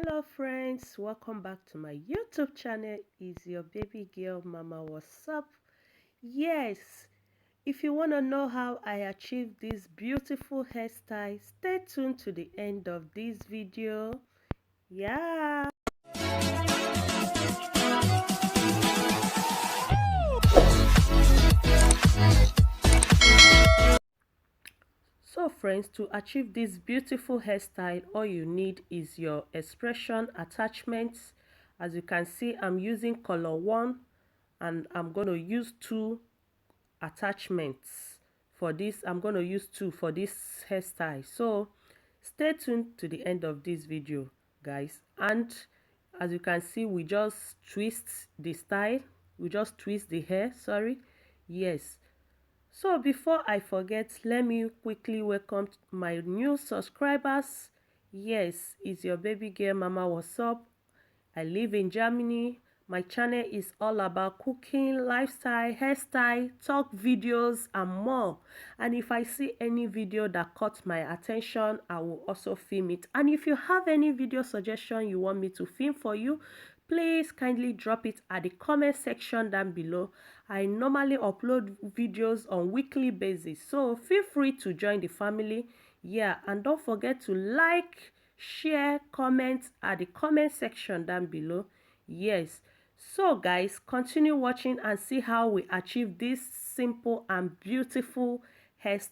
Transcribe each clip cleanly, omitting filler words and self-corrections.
Hello friends, welcome back to my YouTube channel. Is your baby girl Mama? What's up? Yes, if you want to know how I achieved this beautiful hairstyle, stay tuned to the end of this video. Yeah. So friends, to achieve this beautiful hairstyle, all you need is your expression attachments. As you can see, I'm using color 1 and I'm going to use 2 attachments for this. I'm going to use 2 for this hairstyle. So stay tuned to the end of this video, guys. And as you can see, we just twist the style. We just twist the hair, sorry. Yes. So before I forget, let me quickly welcome my new subscribers. Yes, it's your baby girl Mama. What's up? I live in Germany. My channel is all about cooking, lifestyle, hairstyle, talk videos and more. And if I see any video that caught my attention, I will also film it. And if you have any video suggestion you want me to film for you, please kindly drop it at the comment section down below. I normally upload videos on weekly basis, so feel free to join the family. Yeah, and don't forget to like, share, comment at the comment section down below. Yes, so guys, continue watching and see how we achieve this simple and beautiful hairstyle.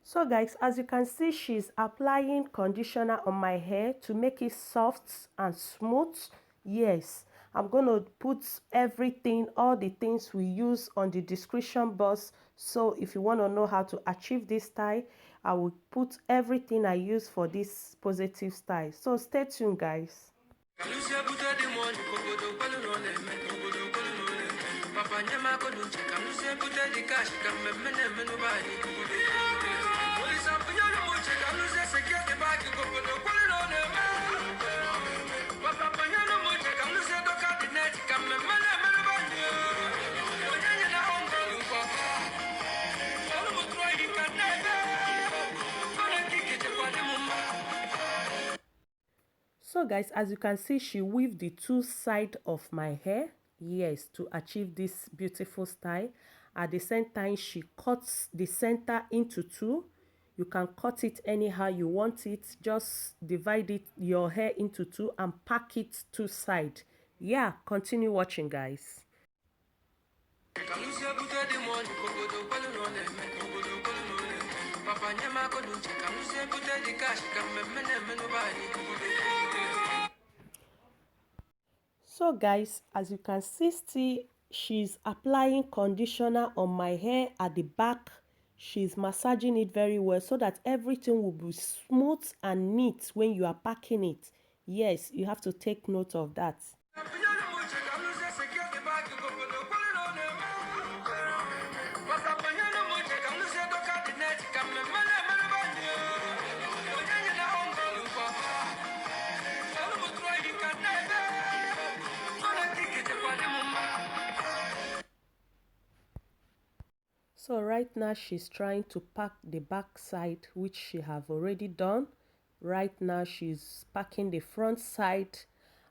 So guys, as you can see, she's applying conditioner on my hair to make it soft and smooth. Yes, I'm going to put everything, all the things we use on the description box. So if you want to know how to achieve this style, I will put everything I use for this positive style. So stay tuned, guys. So guys, as you can see, she weaved the 2 sides of my hair, yes, to achieve this beautiful style. At the same time, she cuts the center into 2. You can cut it anyhow you want it. Just divide it, your hair, into 2 and pack it 2 sides. Yeah, continue watching, guys. So guys, as you can see, still she's applying conditioner on my hair at the back. She's massaging it very well so that everything will be smooth and neat when you are packing it. Yes, you have to take note of that. So right now she's trying to pack the back side, which she have already done. Right now she's packing the front side,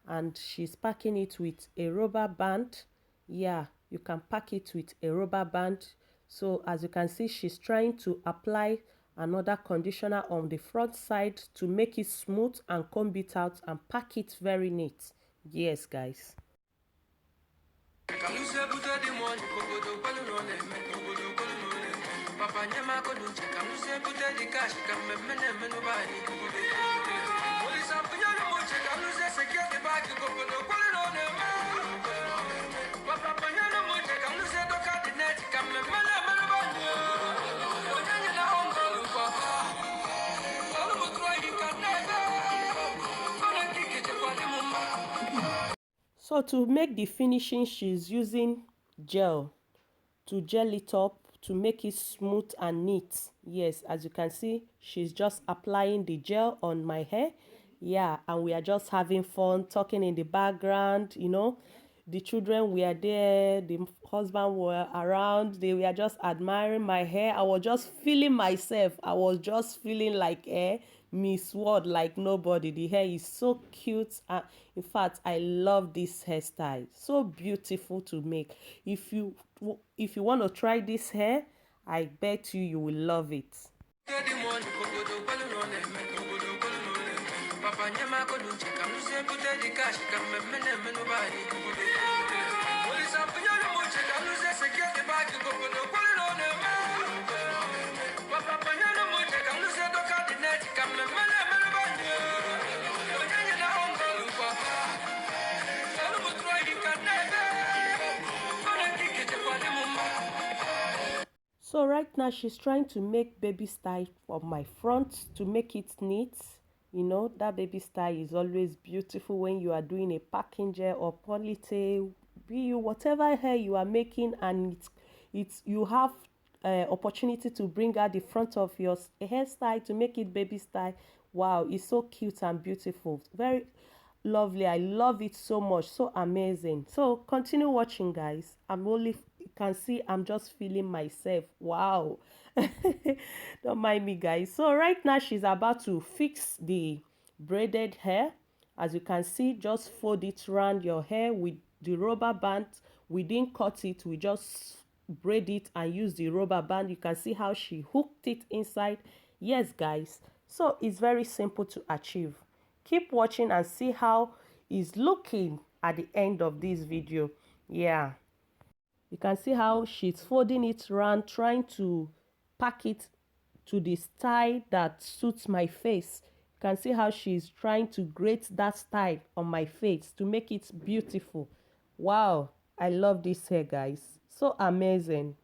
and she's packing it with a rubber band. Yeah, you can pack it with a rubber band. So as you can see, she's trying to apply another conditioner on the front side to make it smooth and comb it out and pack it very neat. Yes, guys. So to make the finishing, she's using gel to gel it up to make it smooth and neat. Yes, as you can see, she's just applying the gel on my hair. Yeah, and we are just having fun, talking in the background, you know. The children were there, the husband were around, they were just admiring my hair. I was just feeling myself. I was just feeling like Miss World, like nobody. The hair is so cute. In fact, I love this hairstyle. So beautiful to make. If you want to try this hair, I bet you will love it. So right now she's trying to make baby style on my front to make it neat. You know, that baby style is always beautiful when you are doing a packing gel or ponytail, be you whatever hair you are making, and it's you have opportunity to bring out the front of your hairstyle to make it baby style. Wow, it's so cute and beautiful. Very lovely. I love it so much. So amazing. So continue watching, guys. You can see I'm just feeling myself. Wow. Don't mind me, guys. So right now she's about to fix the braided hair. As you can see, just fold it around your hair with the rubber band. We didn't cut it, we just braid it and use the rubber band. You can see how she hooked it inside. Yes, guys. So it's very simple to achieve. Keep watching and see how it's looking at the end of this video. Yeah, you can see how she's folding it around, trying to pack it to the style that suits my face. You can see how she's trying to grate that style on my face to make it beautiful. Wow, I love this hair, guys. So amazing.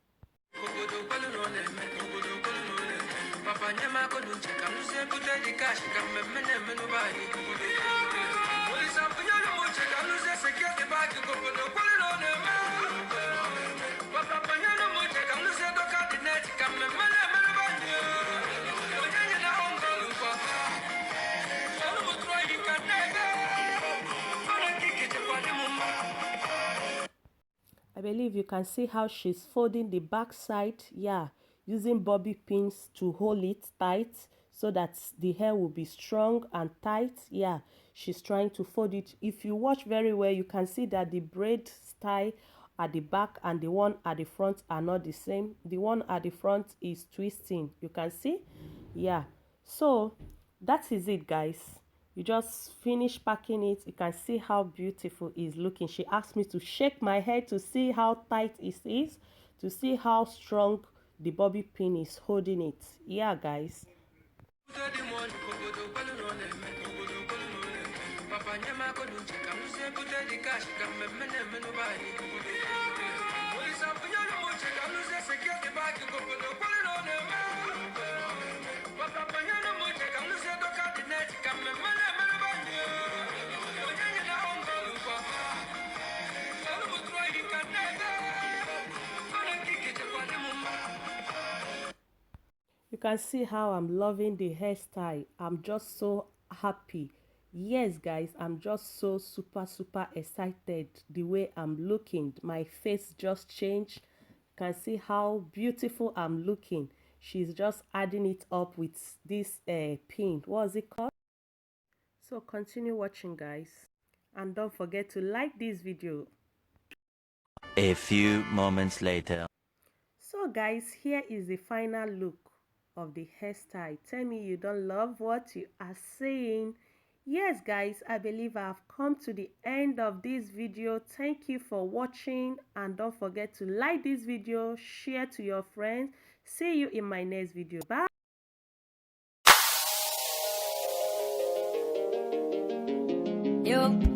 I believe you can see how she's folding the back side. Yeah, using bobby pins to hold it tight so that the hair will be strong and tight. Yeah, she's trying to fold it. If you watch very well, you can see that the braid style at the back and the one at the front are not the same. The one at the front is twisting. You can see. Yeah, so that is it, guys. You just finish packing it. You can see how beautiful it's looking. She asked me to shake my head to see how tight it is, to see how strong the bobby pin is holding it. Yeah, guys. You can see how I'm loving the hairstyle. I'm just so happy. Yes, guys, I'm just so super excited the way I'm looking. My face just changed. can see how beautiful I'm looking. She's just adding it up with this pin. What's it called? So continue watching, guys, and don't forget to like this video. A few moments later. So guys, here is the final look of the hairstyle. Tell me you don't love what you are seeing. Yes guys, I believe I have come to the end of this video. Thank you for watching, and don't forget to like this video, share to your friends. See you in my next video. Bye. Yo.